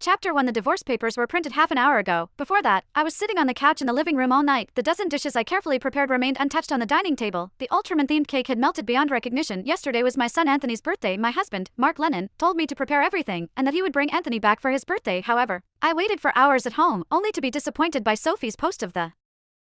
Chapter 1. The divorce papers were printed half an hour ago. Before that, I was sitting on the couch in the living room all night. The dozen dishes I carefully prepared remained untouched on the dining table. The Ultraman-themed cake had melted beyond recognition. Yesterday was my son Anthony's birthday. My husband, Mark Lennon, told me to prepare everything, and that he would bring Anthony back for his birthday. However, I waited for hours at home, only to be disappointed by Sophie's post of the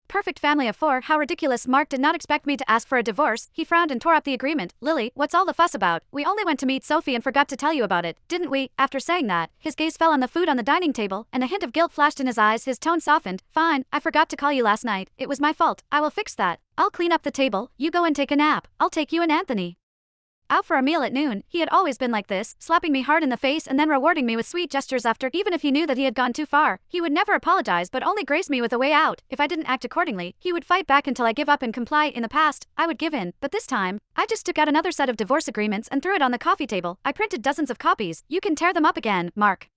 perfect family of four. How ridiculous. Mark did not expect me to ask for a divorce. He frowned and tore up the agreement. Lily, what's all the fuss about? We only went to meet Sophie and forgot to tell you about it, didn't we? After saying that, his gaze fell on the food on the dining table, and a hint of guilt flashed in his eyes. His tone softened. Fine, I forgot to call you last night. It was my fault. I will fix that. I'll clean up the table. You go and take a nap. I'll take you and Anthony out for a meal at noon. He had always been like this, slapping me hard in the face and then rewarding me with sweet gestures after. Even if he knew that he had gone too far, he would never apologize but only grace me with a way out. If I didn't act accordingly, he would fight back until I give up and comply. In the past, I would give in, but this time, I just took out another set of divorce agreements and threw it on the coffee table. I printed dozens of copies. You can tear them up again. Mark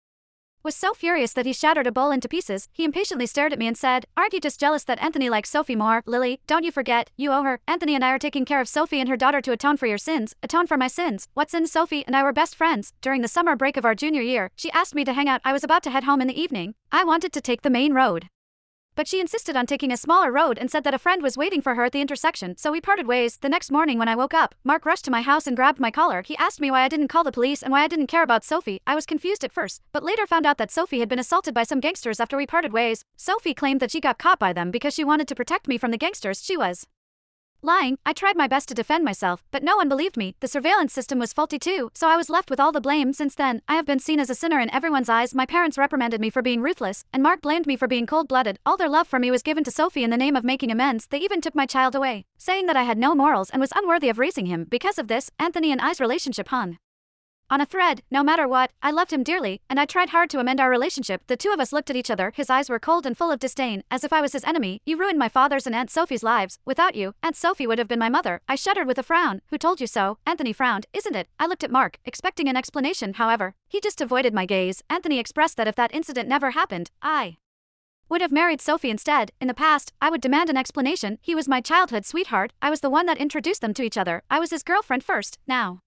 was so furious that he shattered a bowl into pieces. He impatiently stared at me and said, "Aren't you just jealous that Anthony likes Sophie more? Lily, don't you forget, you owe her. Anthony and I are taking care of Sophie and her daughter to atone for your sins, atone for my sins." What sins? Sophie and I were best friends. During the summer break of our junior year, she asked me to hang out. I was about to head home in the evening. I wanted to take the main road, but she insisted on taking a smaller road and said that a friend was waiting for her at the intersection, so we parted ways. The next morning when I woke up, Mark rushed to my house and grabbed my collar. He asked me why I didn't call the police and why I didn't care about Sophie. I was confused at first, but later found out that Sophie had been assaulted by some gangsters after we parted ways. Sophie claimed that she got caught by them because she wanted to protect me from the gangsters. She was lying. I tried my best to defend myself, but no one believed me. The surveillance system was faulty too, so I was left with all the blame. Since then, I have been seen as a sinner in everyone's eyes. My parents reprimanded me for being ruthless, and Mark blamed me for being cold-blooded. All their love for me was given to Sophie in the name of making amends. They even took my child away, saying that I had no morals and was unworthy of raising him. Because of this, Anthony and I's relationship hung on a thread. No matter what, I loved him dearly, and I tried hard to amend our relationship. The two of us looked at each other. His eyes were cold and full of disdain, as if I was his enemy. You ruined my father's and Aunt Sophie's lives. Without you, Aunt Sophie would have been my mother. I shuddered with a frown. Who told you so? Anthony frowned. Isn't it? I looked at Mark, expecting an explanation. However, he just avoided my gaze. Anthony expressed that if that incident never happened, I would have married Sophie instead. In the past, I would demand an explanation. He was my childhood sweetheart. I was the one that introduced them to each other. I was his girlfriend first. Now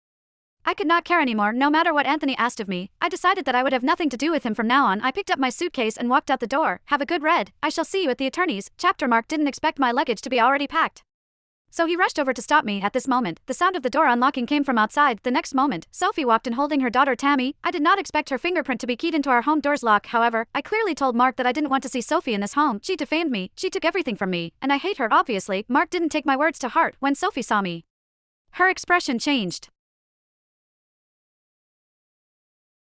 I could not care anymore. No matter what Anthony asked of me, I decided that I would have nothing to do with him from now on. I picked up my suitcase and walked out the door. Have a good read. I shall see you at the attorney's. Chapter. Mark didn't expect my luggage to be already packed, so he rushed over to stop me. At this moment, the sound of the door unlocking came from outside. The next moment, Sophie walked in holding her daughter Tammy. I did not expect her fingerprint to be keyed into our home door's lock. However, I clearly told Mark that I didn't want to see Sophie in this home. She defamed me. She took everything from me, and I hate her. Obviously, Mark didn't take my words to heart. When Sophie saw me, her expression changed.